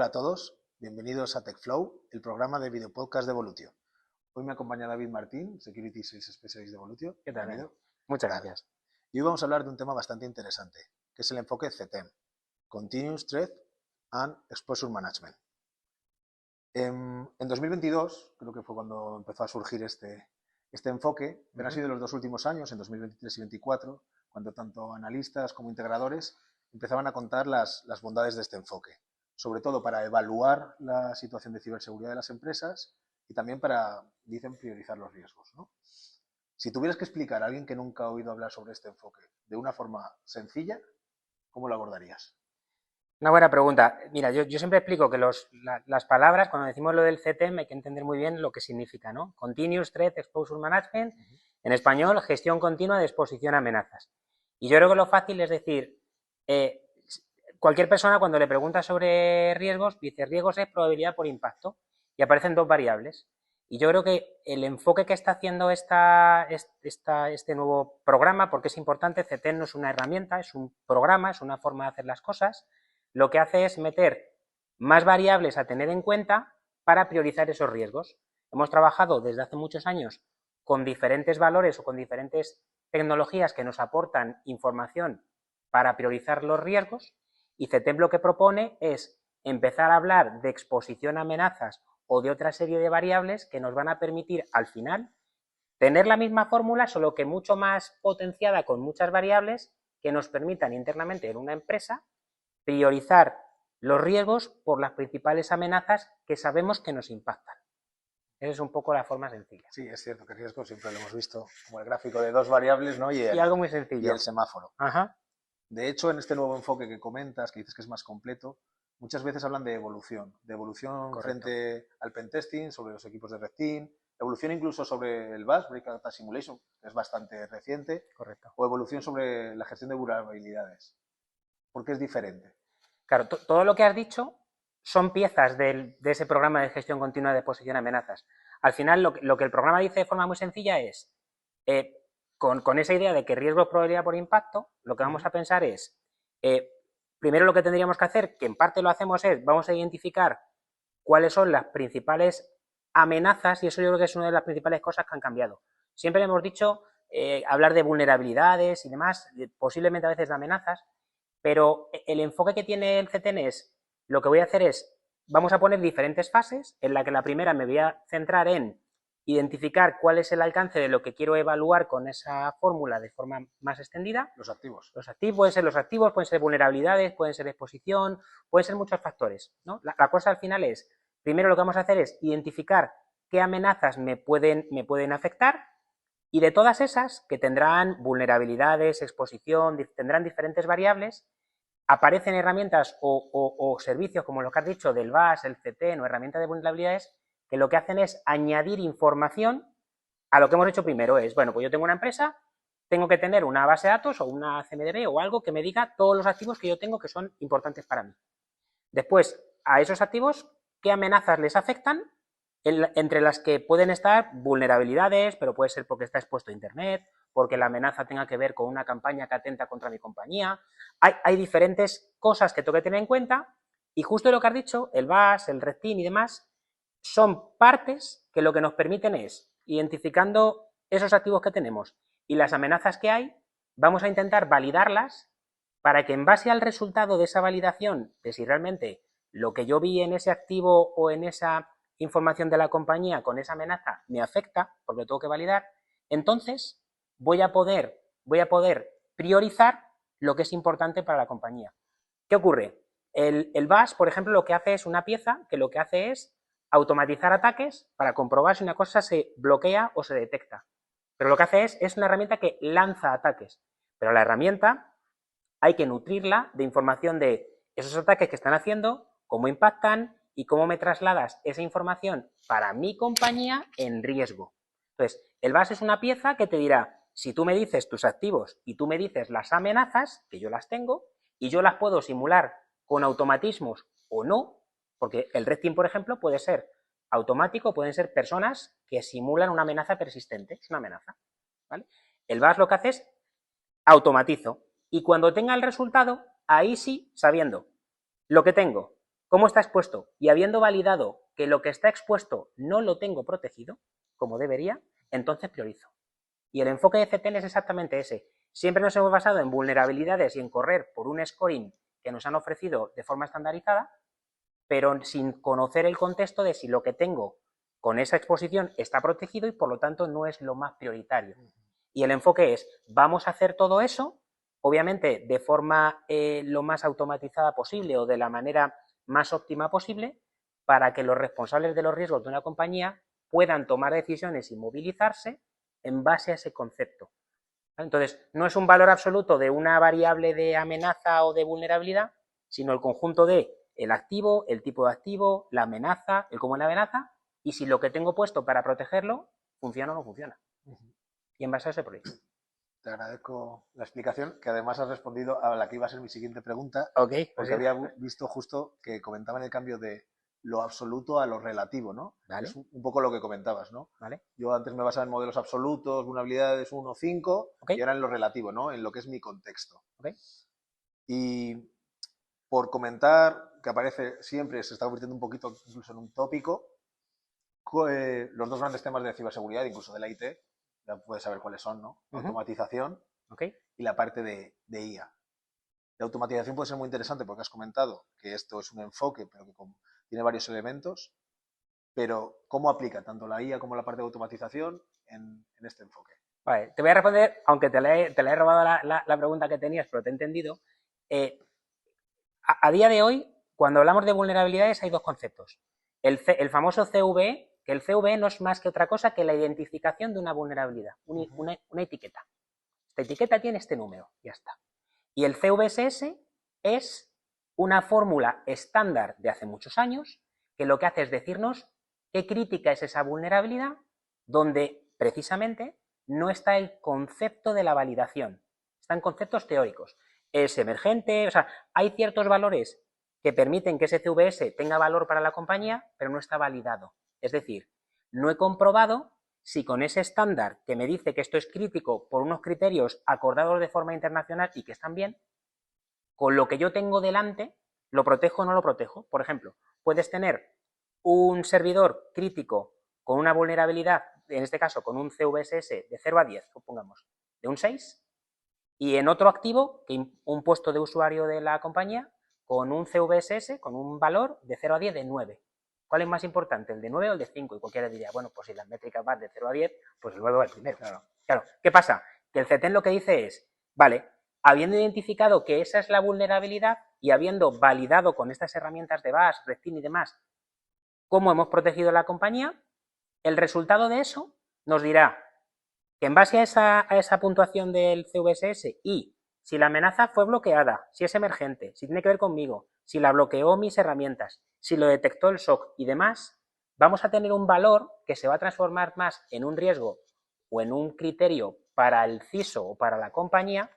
a todos, bienvenidos a TechFlow, el programa de videopodcast de Evolutio. Hoy me acompaña David Martín, Security Sales Specialist de Evolutio. ¿Qué tal? Bienvenido. Muchas gracias. Y hoy vamos a hablar de un tema bastante interesante, que es el enfoque CTEM, Continuous Threat and Exposure Management. En 2022, creo que fue cuando empezó a surgir este enfoque, pero ha sido en los dos últimos años, en 2023 y 2024, cuando tanto analistas como integradores empezaban a contar las bondades de este enfoque, sobre todo para evaluar la situación de ciberseguridad de las empresas y también para, dicen, priorizar los riesgos, ¿no? Si tuvieras que explicar a alguien que nunca ha oído hablar sobre este enfoque de una forma sencilla, ¿cómo lo abordarías? Una buena pregunta. Mira, yo siempre explico que las palabras, cuando decimos lo del CTEM, hay que entender muy bien lo que significa, ¿no? Continuous Threat Exposure Management, en español, gestión continua de exposición a amenazas. Y yo creo que lo fácil es decir, cualquier persona cuando le pregunta sobre riesgos, dice riesgos es probabilidad por impacto, y aparecen dos variables. Y yo creo que el enfoque que está haciendo este nuevo programa, porque es importante, CTEM no es una herramienta, es un programa, es una forma de hacer las cosas, lo que hace es meter más variables a tener en cuenta para priorizar esos riesgos. Hemos trabajado desde hace muchos años con diferentes valores o con diferentes tecnologías que nos aportan información para priorizar los riesgos, y CTEM lo que propone es empezar a hablar de exposición a amenazas o de otra serie de variables que nos van a permitir al final tener la misma fórmula, solo que mucho más potenciada con muchas variables que nos permitan internamente en una empresa priorizar los riesgos por las principales amenazas que sabemos que nos impactan. Esa es un poco la forma sencilla. Sí, es cierto que riesgo siempre lo hemos visto como el gráfico de dos variables, ¿no? Y algo muy sencillo. Y el semáforo. Ajá. De hecho, en este nuevo enfoque que comentas, que dices que es más completo, muchas veces hablan de evolución Correcto. Frente al pentesting, sobre los equipos de Red Team, evolución incluso sobre el BAS, Breakout Attack Simulation, que es bastante reciente, Correcto. o evolución sobre la gestión de vulnerabilidades. ¿Por qué es diferente? Claro, todo lo que has dicho son piezas de ese programa de gestión continua de exposición a amenazas. Al final, lo que el programa dice de forma muy sencilla es, con esa idea de que riesgo es probabilidad por impacto, lo que vamos a pensar es, primero lo que tendríamos que hacer, que en parte lo hacemos, es, vamos a identificar cuáles son las principales amenazas, y eso yo creo que es una de las principales cosas que han cambiado. Siempre hemos dicho hablar de vulnerabilidades y demás, posiblemente a veces de amenazas, pero el enfoque que tiene el CTN es, lo que voy a hacer es, vamos a poner diferentes fases, en la que la primera me voy a centrar en identificar cuál es el alcance de lo que quiero evaluar con esa fórmula de forma más extendida. Los activos. Los activos pueden ser pueden ser vulnerabilidades, pueden ser exposición, pueden ser muchos factores, ¿no? La cosa al final es, primero lo que vamos a hacer es identificar qué amenazas me pueden afectar, y de todas esas, que tendrán vulnerabilidades, exposición, tendrán diferentes variables, aparecen herramientas o servicios como lo que has dicho del BAS, el CTEM o herramientas de vulnerabilidades, que lo que hacen es añadir información a lo que hemos hecho primero. Es, bueno, pues yo tengo una empresa, tengo que tener una base de datos o una CMDB o algo que me diga todos los activos que yo tengo que son importantes para mí. Después, a esos activos, ¿qué amenazas les afectan? Entre las que pueden estar vulnerabilidades, pero puede ser porque está expuesto a Internet, porque la amenaza tenga que ver con una campaña que atenta contra mi compañía. Hay diferentes cosas que tengo que tener en cuenta, y justo lo que has dicho, el BAS, el Red Team y demás, son partes que lo que nos permiten es, identificando esos activos que tenemos y las amenazas que hay, vamos a intentar validarlas para que en base al resultado de esa validación, de si realmente lo que yo vi en ese activo o en esa información de la compañía con esa amenaza me afecta, porque lo tengo que validar, entonces voy a poder priorizar lo que es importante para la compañía. ¿Qué ocurre? El BAS, por ejemplo, lo que hace es una pieza que lo que hace es automatizar ataques para comprobar si una cosa se bloquea o se detecta. Pero lo que hace es una herramienta que lanza ataques. Pero la herramienta hay que nutrirla de información de esos ataques que están haciendo, cómo impactan y cómo me trasladas esa información para mi compañía en riesgo. Entonces, el BAS es una pieza que te dirá, si tú me dices tus activos y tú me dices las amenazas, que yo las tengo, y yo las puedo simular con automatismos o no, porque el Red Team, por ejemplo, puede ser automático, pueden ser personas que simulan una amenaza persistente, es una amenaza, ¿vale? El BAS lo que hace es automatizo, y cuando tenga el resultado, ahí sí, sabiendo lo que tengo, cómo está expuesto y habiendo validado que lo que está expuesto no lo tengo protegido, como debería, entonces priorizo. Y el enfoque de CTEN es exactamente ese. Siempre nos hemos basado en vulnerabilidades y en correr por un scoring que nos han ofrecido de forma estandarizada, pero sin conocer el contexto de si lo que tengo con esa exposición está protegido y por lo tanto no es lo más prioritario. Y el enfoque es, vamos a hacer todo eso, obviamente de forma lo más automatizada posible o de la manera más óptima posible, para que los responsables de los riesgos de una compañía puedan tomar decisiones y movilizarse en base a ese concepto. Entonces, no es un valor absoluto de una variable de amenaza o de vulnerabilidad, sino el conjunto de el activo, el tipo de activo, la amenaza, el cómo es la amenaza, y si lo que tengo puesto para protegerlo funciona o no funciona. Y en base a ese proyecto. Te agradezco la explicación, que además has respondido a la que iba a ser mi siguiente pregunta, Okay, porque había visto justo que comentaban el cambio de lo absoluto a lo relativo, ¿no? Vale. Es un poco lo que comentabas, ¿no? Vale. Yo antes me basaba en modelos absolutos, vulnerabilidades 1, 5, Okay. y ahora en lo relativo, ¿no? En lo que es mi contexto. Okay. Y por comentar, que aparece siempre, se está convirtiendo un poquito incluso en un tópico, los dos grandes temas de ciberseguridad, incluso de la IT, ya puedes saber cuáles son, ¿no? Automatización y la parte de IA. La automatización puede ser muy interesante porque has comentado que esto es un enfoque, pero que tiene varios elementos, pero ¿cómo aplica tanto la IA como la parte de automatización en este enfoque? Vale, te voy a responder, aunque te la he robado la pregunta que tenías, pero te he entendido. A día de hoy, cuando hablamos de vulnerabilidades, hay dos conceptos. El famoso CVE, que el CVE no es más que otra cosa que la identificación de una vulnerabilidad, una etiqueta. Esta etiqueta tiene este número, ya está. Y el CVSS es una fórmula estándar de hace muchos años que lo que hace es decirnos qué crítica es esa vulnerabilidad, donde precisamente no está el concepto de la validación, están conceptos teóricos. Es emergente, o sea, hay ciertos valores que permiten que ese CVS tenga valor para la compañía, pero no está validado. Es decir, no he comprobado si con ese estándar que me dice que esto es crítico por unos criterios acordados de forma internacional y que están bien, con lo que yo tengo delante, ¿lo protejo o no lo protejo? Por ejemplo, puedes tener un servidor crítico con una vulnerabilidad, en este caso con un CVSS de 0 a 10, supongamos, de un 6, y en otro activo, un puesto de usuario de la compañía, con un CVSS, con un valor de 0 a 10 de 9. ¿Cuál es más importante, el de 9 o el de 5? Y cualquiera diría, bueno, pues si las métricas van de 0 a 10, pues el 9 va el primero. Claro. ¿Qué pasa? Que el CTEN lo que dice es, vale, habiendo identificado que esa es la vulnerabilidad y habiendo validado con estas herramientas de BAS, Red Team y demás, cómo hemos protegido la compañía, el resultado de eso nos dirá que en base a esa puntuación del CVSS y si la amenaza fue bloqueada, si es emergente, si tiene que ver conmigo, si la bloqueó mis herramientas, si lo detectó el SOC y demás, vamos a tener un valor que se va a transformar más en un riesgo o en un criterio para el CISO o para la compañía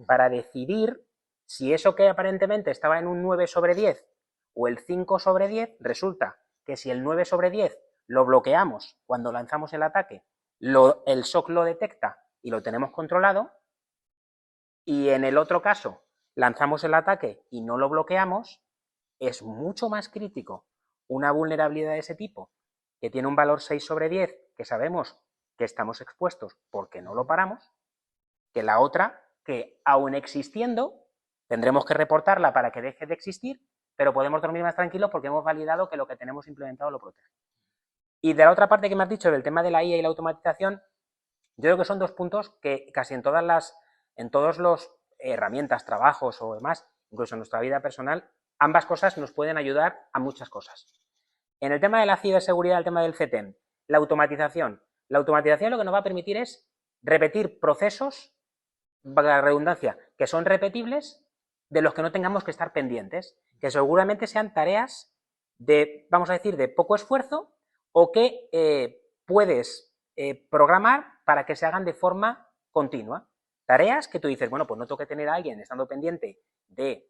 para decidir si eso que aparentemente estaba en un 9 sobre 10 o el 5 sobre 10, resulta que si el 9 sobre 10 lo bloqueamos cuando lanzamos el ataque, el SOC lo detecta y lo tenemos controlado, y en el otro caso lanzamos el ataque y no lo bloqueamos, es mucho más crítico una vulnerabilidad de ese tipo, que tiene un valor 6 sobre 10, que sabemos que estamos expuestos porque no lo paramos, que la otra, que aún existiendo, tendremos que reportarla para que deje de existir, pero podemos dormir más tranquilos porque hemos validado que lo que tenemos implementado lo protege. Y de la otra parte que me has dicho, del tema de la IA y la automatización, yo creo que son dos puntos que casi en todos los herramientas, trabajos o demás, incluso en nuestra vida personal, ambas cosas nos pueden ayudar a muchas cosas. En el tema de la ciberseguridad, el tema del CTEM, la automatización lo que nos va a permitir es repetir procesos, valga la redundancia, que son repetibles, de los que no tengamos que estar pendientes, que seguramente sean tareas de, vamos a decir, de poco esfuerzo o que puedes programar para que se hagan de forma continua. Tareas que tú dices, bueno, pues no tengo que tener a alguien estando pendiente de,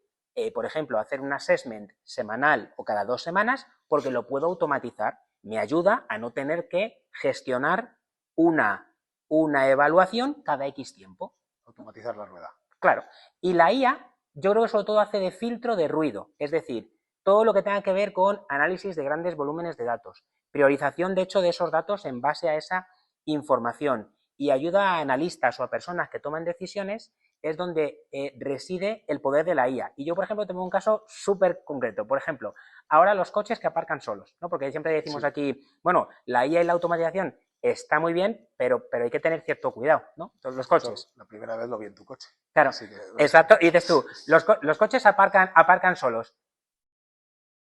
por ejemplo, hacer un assessment semanal o cada 2 semanas, porque lo puedo automatizar. Me ayuda a no tener que gestionar una evaluación cada X tiempo. Automatizar la rueda. Claro. Y la IA, yo creo que sobre todo hace de filtro de ruido. Es decir, todo lo que tenga que ver con análisis de grandes volúmenes de datos, priorización, de hecho, de esos datos en base a esa información y ayuda a analistas o a personas que toman decisiones, es donde reside el poder de la IA. Y yo, por ejemplo, tengo un caso súper concreto. Por ejemplo, ahora los coches que aparcan solos, ¿no? Porque siempre decimos aquí, bueno, la IA y la automatización está muy bien, pero hay que tener cierto cuidado, ¿no? Entonces, los coches. La primera vez lo vi en tu coche. Claro, exacto. Y dices tú, los coches aparcan solos.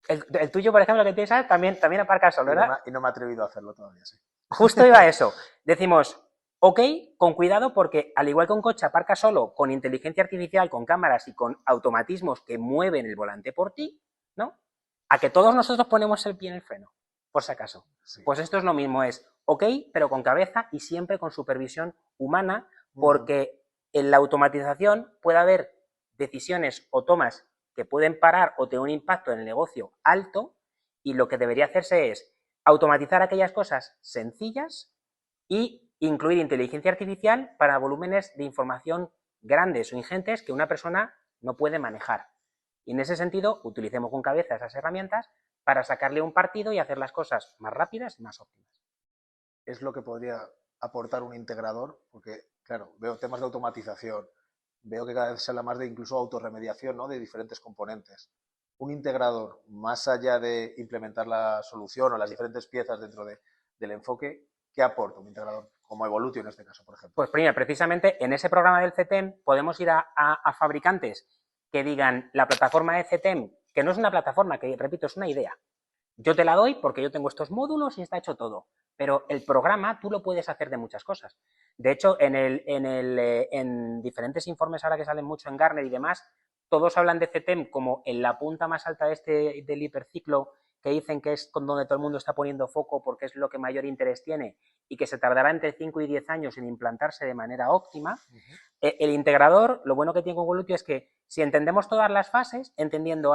El tuyo, por ejemplo, que tienes, también aparca solo, ¿verdad? Y no me he atrevido a hacerlo todavía, sí. Justo iba a eso. Decimos, ok, con cuidado, porque al igual que un coche aparca solo, con inteligencia artificial, con cámaras y con automatismos que mueven el volante por ti, ¿no? A que todos nosotros ponemos el pie en el freno, por si acaso. Sí. Pues esto es lo mismo, es ok, pero con cabeza y siempre con supervisión humana, porque en la automatización puede haber decisiones o tomas que pueden parar o tener un impacto en el negocio alto, y lo que debería hacerse es automatizar aquellas cosas sencillas y incluir inteligencia artificial para volúmenes de información grandes o ingentes que una persona no puede manejar. Y en ese sentido, utilicemos con cabeza esas herramientas para sacarle un partido y hacer las cosas más rápidas y más óptimas. Es lo que podría aportar un integrador, porque, claro, veo temas de automatización, veo que cada vez se habla más de incluso autorremediación, ¿no? De diferentes componentes. Un integrador, más allá de implementar la solución o las diferentes piezas dentro del enfoque, ¿qué aporta un integrador? Como Evolutio en este caso, por ejemplo. Pues primero, precisamente en ese programa del CTEM podemos ir a fabricantes que digan la plataforma de CTEM, que no es una plataforma, que repito, es una idea. Yo te la doy porque yo tengo estos módulos y está hecho todo. Pero el programa tú lo puedes hacer de muchas cosas. De hecho, en diferentes informes ahora que salen mucho en Gartner y demás, todos hablan de CTEM como en la punta más alta del hiperciclo, que dicen que es con donde todo el mundo está poniendo foco porque es lo que mayor interés tiene y que se tardará entre 5 y 10 años en implantarse de manera óptima. El integrador, lo bueno que tiene con Evolutio es que si entendemos todas las fases, entendiendo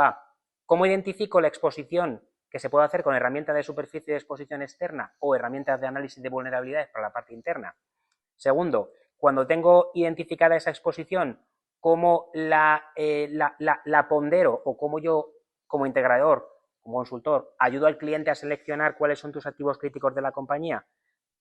cómo identifico la exposición que se puede hacer con herramientas de superficie de exposición externa o herramientas de análisis de vulnerabilidades para la parte interna. Segundo, cuando tengo identificada esa exposición, cómo la pondero o cómo yo, como integrador, como consultor, ayudo al cliente a seleccionar cuáles son tus activos críticos de la compañía,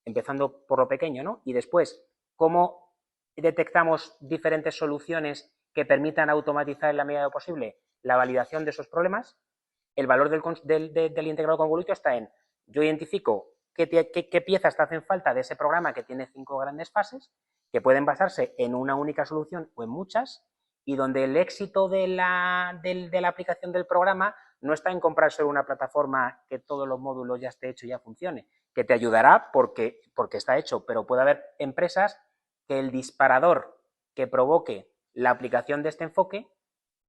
empezando por lo pequeño, ¿no? Y después, cómo detectamos diferentes soluciones que permitan automatizar en la medida de lo posible la validación de esos problemas. El valor del integrador con Evolutio está en, yo identifico qué piezas te hacen falta de ese programa que tiene 5 grandes fases, que pueden basarse en una única solución o en muchas, y donde el éxito de la aplicación del programa no está en comprar solo una plataforma que todos los módulos ya esté hecho y ya funcione, que te ayudará porque está hecho, pero puede haber empresas que el disparador que provoque la aplicación de este enfoque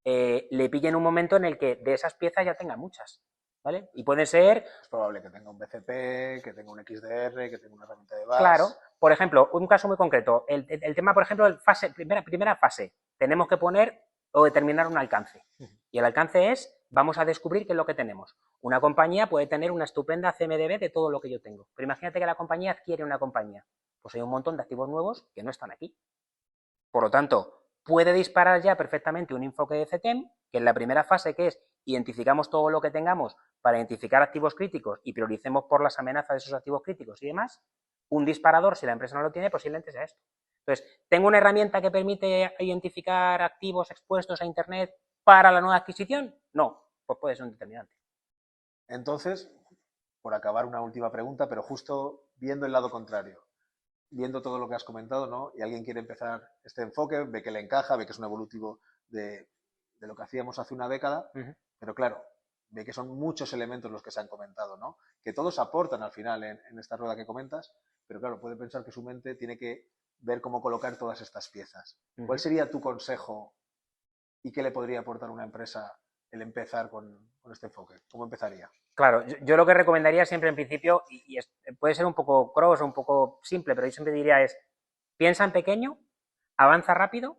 le pille en un momento en el que de esas piezas ya tenga muchas, ¿vale? Y puede ser... Es probable que tenga un BCP, que tenga un XDR, que tenga una herramienta de base. Claro, por ejemplo, un caso muy concreto, el tema, por ejemplo, primera fase, tenemos que poner o determinar un alcance. Y el alcance es, vamos a descubrir qué es lo que tenemos. Una compañía puede tener una estupenda CMDB de todo lo que yo tengo, pero imagínate que la compañía adquiere una compañía. Pues hay un montón de activos nuevos que no están aquí. Por lo tanto, puede disparar ya perfectamente un enfoque de CTEM, que en la primera fase, que es identificamos todo lo que tengamos para identificar activos críticos y prioricemos por las amenazas de esos activos críticos y demás, un disparador, si la empresa no lo tiene, posiblemente sea esto. Entonces, ¿tengo una herramienta que permite identificar activos expuestos a Internet para la nueva adquisición? No, pues puede ser un determinante. Entonces, por acabar, una última pregunta, pero justo viendo el lado contrario, viendo todo lo que has comentado, ¿no? Y alguien quiere empezar este enfoque, ve que le encaja, ve que es un evolutivo de lo que hacíamos hace una década, pero claro, ve que son muchos elementos los que se han comentado, ¿no? Que todos aportan al final en esta rueda que comentas, pero claro, puede pensar que su mente tiene que ver cómo colocar todas estas piezas. ¿Cuál sería tu consejo y qué le podría aportar a una empresa el empezar con este enfoque? ¿Cómo empezaría? Claro, yo lo que recomendaría siempre en principio, puede ser un poco cross o un poco simple, pero yo siempre diría es, piensa en pequeño, avanza rápido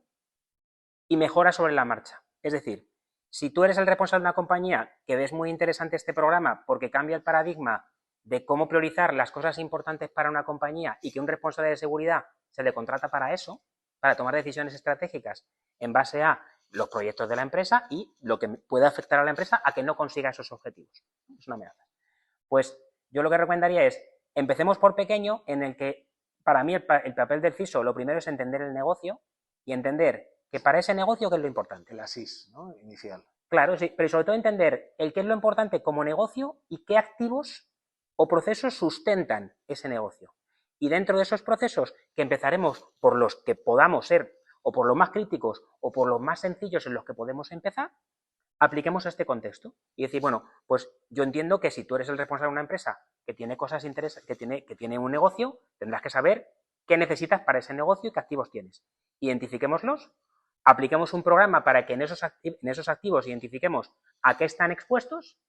y mejora sobre la marcha. Es decir, si tú eres el responsable de una compañía que ves muy interesante este programa porque cambia el paradigma de cómo priorizar las cosas importantes para una compañía y que un responsable de seguridad se le contrata para eso, para tomar decisiones estratégicas en base a los proyectos de la empresa y lo que puede afectar a la empresa a que no consiga esos objetivos. Es una amenaza. Pues yo lo que recomendaría es, empecemos por pequeño, en el que para mí el papel del CISO, lo primero es entender el negocio y entender que para ese negocio, ¿qué es lo importante? El ASIS, ¿no? Inicial. Claro, sí, pero sobre todo entender el qué es lo importante como negocio y qué activos o procesos sustentan ese negocio. Y dentro de esos procesos, que empezaremos por los que podamos ser, o por los más críticos, o por los más sencillos en los que podemos empezar, apliquemos a este contexto y decir, bueno, pues yo entiendo que si tú eres el responsable de una empresa que tiene cosas interesantes, que tiene un negocio, tendrás que saber qué necesitas para ese negocio y qué activos tienes. Identifiquémoslos, apliquemos un programa para que en esos activos identifiquemos a qué están expuestos,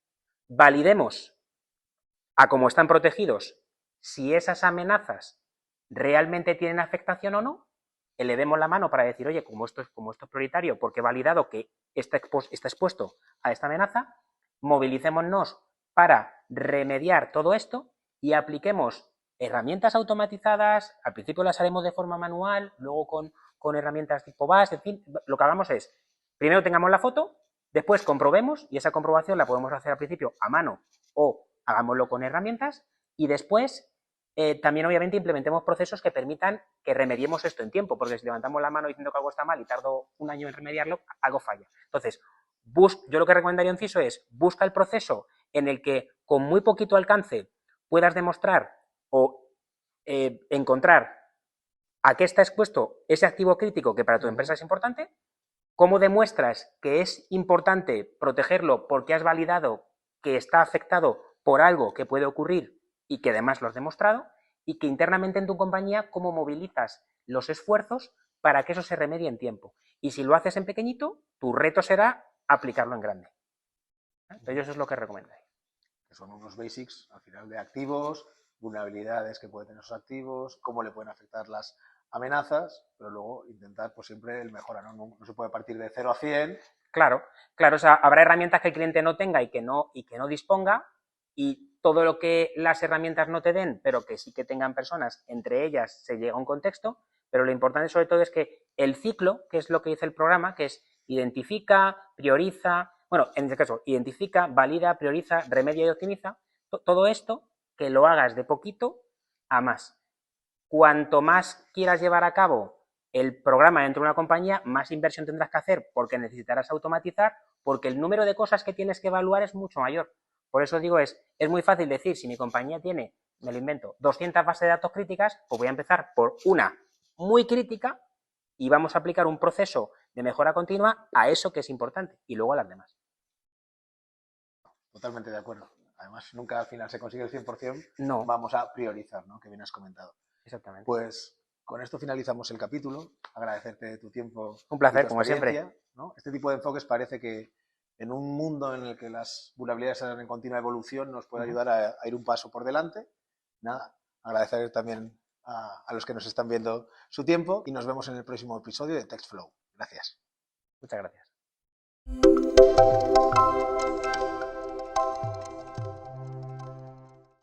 validemos a cómo están protegidos si esas amenazas realmente tienen afectación o no, elevemos la mano para decir, oye, como esto es prioritario porque he validado que está expuesto a esta amenaza, movilicémonos para remediar todo esto y apliquemos herramientas automatizadas, al principio las haremos de forma manual, luego con herramientas tipo BAS, en fin, lo que hagamos es, primero tengamos la foto, después comprobemos y esa comprobación la podemos hacer al principio a mano o hagámoslo con herramientas y después también obviamente implementemos procesos que permitan que remediemos esto en tiempo, porque si levantamos la mano diciendo que algo está mal y tardo un año en remediarlo, algo falla. Entonces, yo lo que recomendaría en CISO es busca el proceso en el que con muy poquito alcance puedas demostrar o encontrar a qué está expuesto ese activo crítico que para tu empresa es importante, cómo demuestras que es importante protegerlo porque has validado que está afectado por algo que puede ocurrir y que además lo has demostrado, y que internamente en tu compañía cómo movilizas los esfuerzos para que eso se remedie en tiempo. Y si lo haces en pequeñito, tu reto será aplicarlo en grande. Entonces eso es lo que recomendaría. Que son unos basics, al final, de activos, vulnerabilidades que pueden tener esos activos, cómo le pueden afectar las amenazas, pero luego intentar pues siempre el mejora, ¿no? No se puede partir de 0 a 100. Claro, o sea, habrá herramientas que el cliente no tenga y que no disponga, y todo lo que las herramientas no te den, pero que sí que tengan personas, entre ellas se llega a un contexto, pero lo importante sobre todo es que el ciclo, que es lo que dice el programa, que es identifica, prioriza, bueno, en este caso, identifica, valida, prioriza, remedia y optimiza, todo esto que lo hagas de poquito a más. Cuanto más quieras llevar a cabo el programa dentro de una compañía, más inversión tendrás que hacer porque necesitarás automatizar, porque el número de cosas que tienes que evaluar es mucho mayor. Por eso digo, es muy fácil decir, si mi compañía tiene, me lo invento, 200 bases de datos críticas, pues voy a empezar por una muy crítica y vamos a aplicar un proceso de mejora continua a eso que es importante y luego a las demás. Totalmente de acuerdo. Además, nunca al final se consigue el 100%, no. Vamos a priorizar, ¿no? Que bien has comentado. Exactamente. Pues con esto finalizamos el capítulo. Agradecerte tu tiempo. Un placer, como siempre. ¿No? Este tipo de enfoques parece que en un mundo en el que las vulnerabilidades están en continua evolución nos puede ayudar a ir un paso por delante. Nada, agradecer también a los que nos están viendo su tiempo y nos vemos en el próximo episodio de TextFlow. Gracias. Muchas gracias.